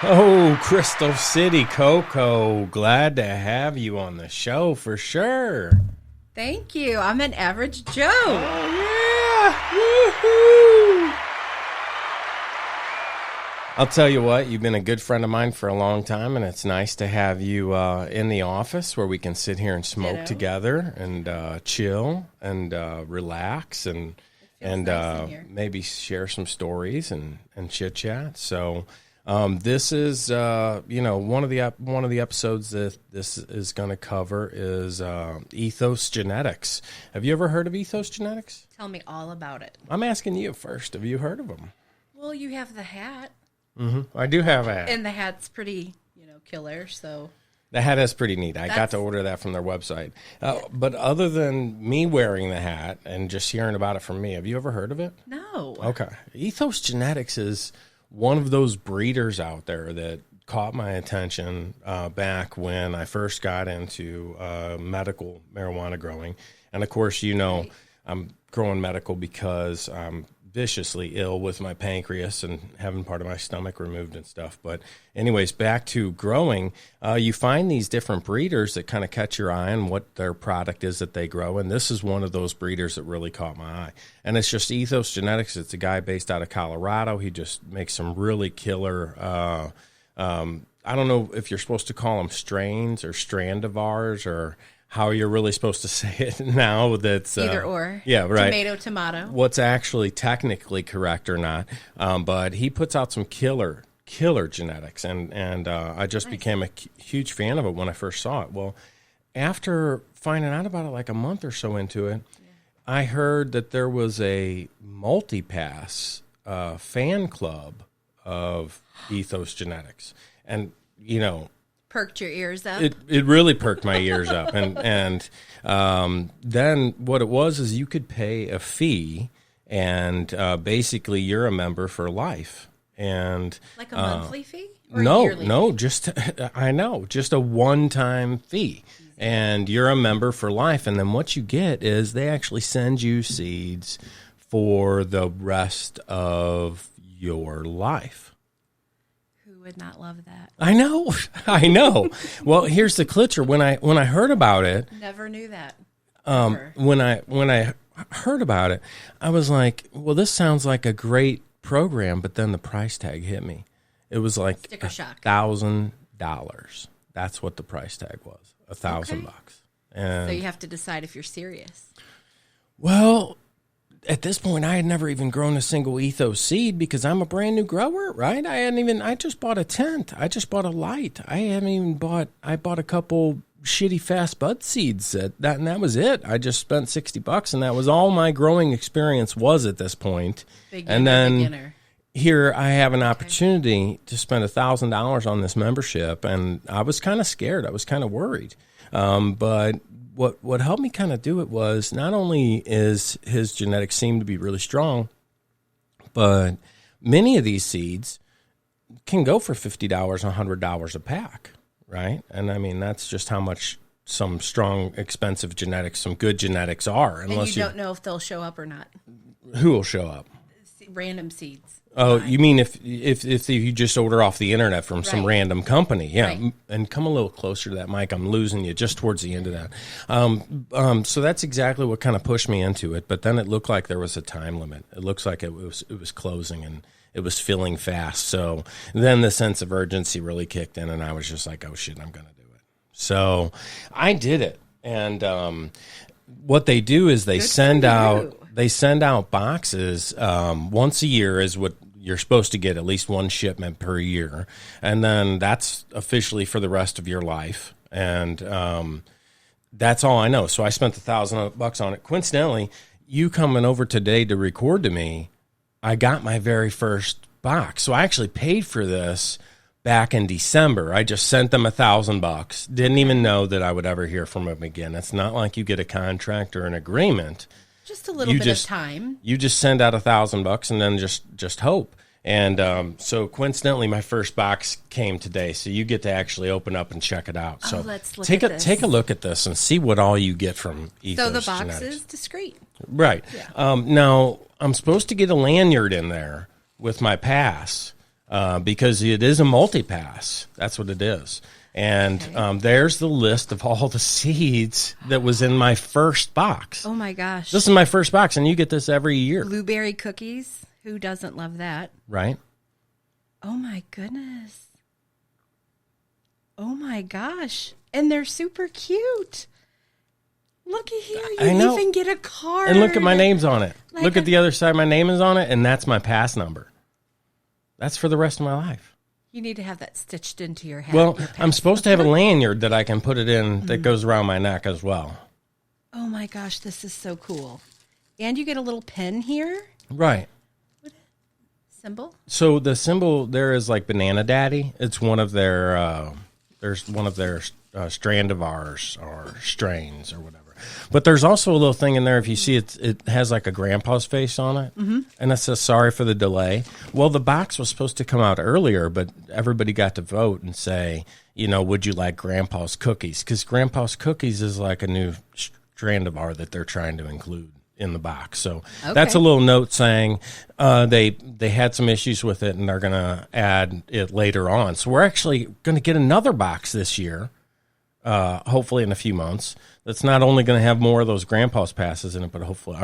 Oh, Crystal City, Coco. Glad to have you on the show for sure. Thank you. I'm an average Joe. Oh, yeah. Woohoo. I'll tell you what, you've been a good friend of mine for a long time, and it's nice to have you in the office where we can sit here and smoke together and chill and relax and nice maybe share some stories and chit-chat. So this is, one of the episodes that this is going to cover is Ethos Genetics. Have you ever heard of Ethos Genetics? Tell me all about it. I'm asking you first. Have you heard of them? Well, you have the hat. Mm-hmm. I do have a hat. And the hat's pretty, killer, so. The hat is pretty neat. I got to order that from their website. But other than me wearing the hat and just hearing about it from me, have you ever heard of it? No. Okay. Ethos Genetics is one of those breeders out there that caught my attention back when I first got into medical marijuana growing. And, of course, right. I'm growing medical because I'm viciously ill with my pancreas and having part of my stomach removed and stuff. But anyways, back to growing, you find these different breeders that kind of catch your eye on what their product is that they grow. And this is one of those breeders that really caught my eye. And it's just Ethos Genetics. It's a guy based out of Colorado. He just makes some really killer, I don't know if you're supposed to call them strains or strandivars or how you're really supposed to say it now. That's either or. Yeah, right. Tomato. What's actually technically correct or not. But he puts out some killer genetics. And I just became a huge fan of it when I first saw it. Well, after finding out about it like a month or so into it, I heard that there was a Multipass fan club of Ethos Genetics. And, perked your ears up. It really perked my ears up, and then what it was is you could pay a fee, and basically you're a member for life, and like a monthly fee. Or No, just just a one-time fee, and you're a member for life. And then what you get is they actually send you seeds for the rest of your life. Would not love that. I know. Well, here's the glitcher. When I heard about it, never knew that. When I heard about it, I was like, well, this sounds like a great program. But then the price tag hit me. It was like $1,000. That's what the price tag was. $1,000 bucks. And so you have to decide if you're serious. Well, at this point, I had never even grown a single Ethos seed because I'm a brand new grower, right? I just bought a tent. I just bought a light. I bought a couple shitty fast bud seeds and that was it. I just spent $60 and that was all my growing experience was at this point. Beginner. Here I have an opportunity to spend $1,000 on this membership, and I was kind of scared. I was kind of worried. But what helped me kind of do it was not only is his genetics seem to be really strong, but many of these seeds can go for $50, $100 a pack, right? And I mean, that's just how much some strong, expensive genetics, some good genetics are. Unless you don't know if they'll show up or not. Who will show up? Random seeds. Oh, you mean if you just order off the internet from some random company? Yeah, right. And come a little closer to that mic. I'm losing you just towards the end of that. So that's exactly what kind of pushed me into it. But then it looked like there was a time limit. It looks like it was closing and it was filling fast. So then the sense of urgency really kicked in, and I was just like, oh shit, I'm gonna do it. So I did it, and what they do is they send out boxes once a year is what you're supposed to get, at least one shipment per year. And then that's officially for the rest of your life. And that's all I know. So I spent $1,000 on it. Coincidentally, you coming over today to record to me, I got my very first box. So I actually paid for this back in December. I just sent them $1,000. Didn't even know that I would ever hear from them again. It's not like you get a contract or an agreement. Just a little bit of time. You just send out $1,000 and then just hope. And so coincidentally, my first box came today, so you get to actually open up and check it out. So let's look take at this. Take a look at this and see what all you get from Ethos So the box Genetics. is discreet. Right. Yeah. Now, I'm supposed to get a lanyard in there with my pass. because it is a multipass. That's what it is. And there's the list of all the seeds that was in my first box. Oh, my gosh. This is my first box, and you get this every year. Blueberry cookies. Who doesn't love that? Right. Oh, my goodness. Oh, my gosh. And they're super cute. Looky here. You even get a card. And look at my name's on it. Look at the other side. My name is on it, and that's my pass number. That's for the rest of my life. You need to have that stitched into your head. Well, I'm supposed to have a lanyard that I can put it in that goes around my neck as well. Oh, my gosh. This is so cool. And you get a little pin here. Right. What symbol? So the symbol there is like Banana Daddy. It's one of their, there's one of their Strandivars or strains or whatever. But there's also a little thing in there, if you see it has like a grandpa's face on it, and it says, sorry for the delay. Well, the box was supposed to come out earlier, but everybody got to vote and say, would you like grandpa's cookies? Because grandpa's cookies is like a new Strandivar that they're trying to include in the box. So that's a little note saying they had some issues with it, and they're going to add it later on. So we're actually going to get another box this year, hopefully in a few months. That's not only going to have more of those grandpa's passes in it, but hopefully,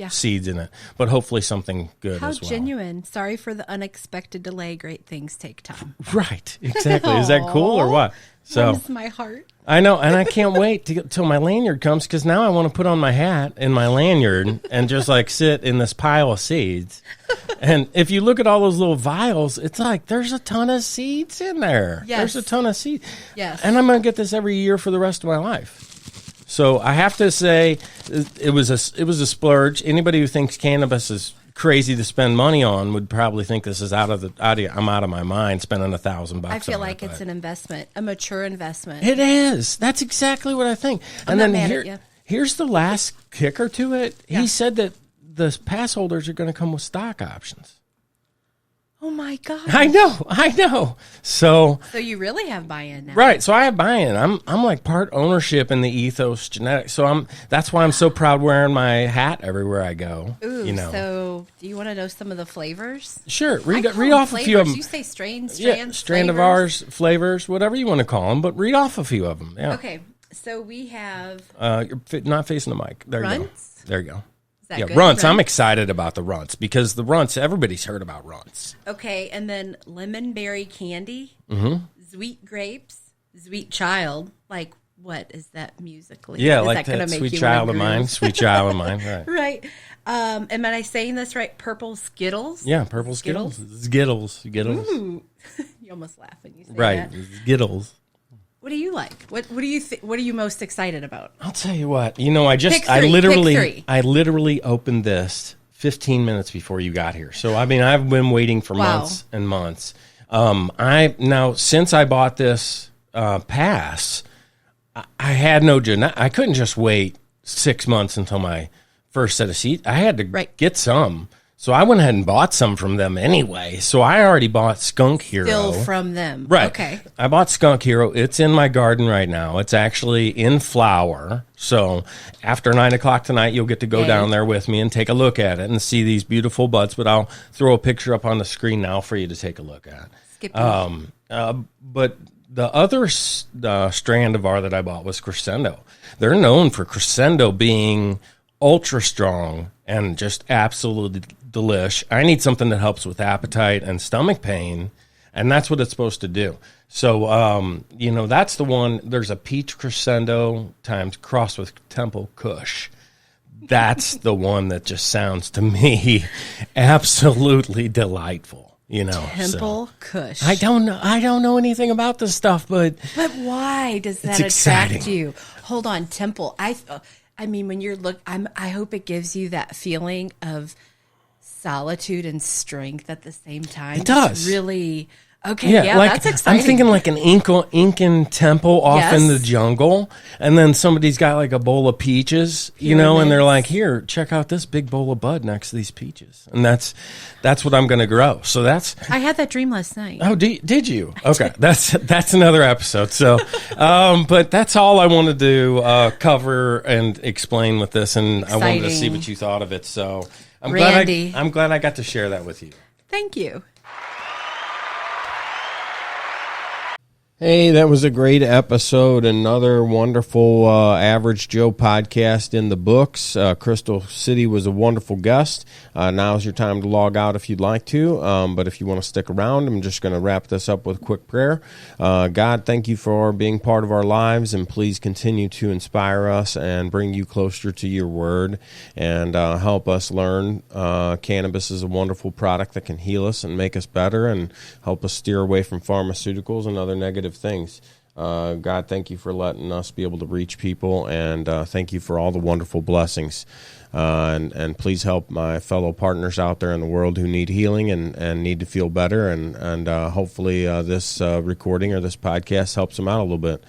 seeds in it, but hopefully something good as well. How genuine. Sorry for the unexpected delay. Great things take time. Right. Exactly. Is that cool or what? So warms my heart. I know. And I can't wait till my lanyard comes, because now I want to put on my hat and my lanyard and just like sit in this pile of seeds. And if you look at all those little vials, it's like there's a ton of seeds in there. Yes. There's a ton of seeds. Yes. And I'm going to get this every year for the rest of my life. So I have to say it was a splurge. Anybody who thinks cannabis is crazy to spend money on would probably think this is I'm out of my mind spending $1,000. I feel like it's an investment, a mature investment. It is. That's exactly what I think. I'm not mad at you. Here's the last kicker to it. Yeah. He said that the pass holders are going to come with stock options. Oh my God! I know. So you really have buy-in now, right? So I have buy-in. I'm like part ownership in the Ethos genetics. So that's why I'm so proud wearing my hat everywhere I go. Ooh, So do you want to know some of the flavors? Sure. Read off a few of them. You say strands, Strandivars, flavors, whatever you want to call them, but read off a few of them. Yeah. Okay. So we have. You're not facing the mic. There you go. There you go. Good? Runts. I'm excited about the runts because the runts, everybody's heard about runts. Okay, and then lemon berry candy, sweet grapes, sweet child. Like, what is that musically? Yeah, is like that sweet child of mine. Sweet child of mine, right. Right. Am I saying this right? Purple Skittles? Yeah, purple Skittles. Skittles. Ooh. You almost laugh when you say that. Right, Skittles. What do you like? What do you what are you most excited about? I'll tell you what. I literally opened this 15 minutes before you got here. So I've been waiting for months and months. Since I bought this pass, I had I couldn't just wait 6 months until my first set of seats. I had to get some. So I went ahead and bought some from them anyway. So I already bought Skunk Hero. Still from them. Right. Okay. I bought Skunk Hero. It's in my garden right now. It's actually in flower. So after 9 o'clock tonight, you'll get to go down there with me and take a look at it and see these beautiful buds. But I'll throw a picture up on the screen now for you to take a look at. But the other Strandivar that I bought was Crescendo. They're known for Crescendo being ultra strong and just absolutely delish. I need something that helps with appetite and stomach pain, and that's what it's supposed to do. So, that's the one. There's a peach Crescendo times crossed with Temple Kush. That's the one that just sounds to me absolutely delightful. Temple Kush. I don't know anything about this stuff, but why does that attract you? Hold on, Temple. I mean, when you're I hope it gives you that feeling of solitude and strength at the same time. It does. It's really okay. Yeah, that's exciting. I'm thinking like an Incan temple off in the jungle, and then somebody's got like a bowl of peaches, and they're like, "Here, check out this big bowl of bud next to these peaches," and that's what I'm going to grow. So I had that dream last night. Oh, did you? Okay, that's another episode. So, but that's all I wanted to cover and explain with this, and exciting. I wanted to see what you thought of it. So I'm glad I got to share that with you. Thank you. Hey, that was a great episode. Another wonderful Average Joe podcast in the books. Crystal City was a wonderful guest. Now's your time to log out if you'd like to. But if you want to stick around, I'm just going to wrap this up with a quick prayer. God, thank you for being part of our lives, and please continue to inspire us and bring you closer to your word, and help us learn cannabis is a wonderful product that can heal us and make us better, and help us steer away from pharmaceuticals and other negative things. God, thank you for letting us be able to reach people, and thank you for all the wonderful blessings. And please help my fellow partners out there in the world who need healing and need to feel better, and hopefully this recording or this podcast helps them out a little bit.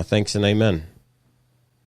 Thanks and amen.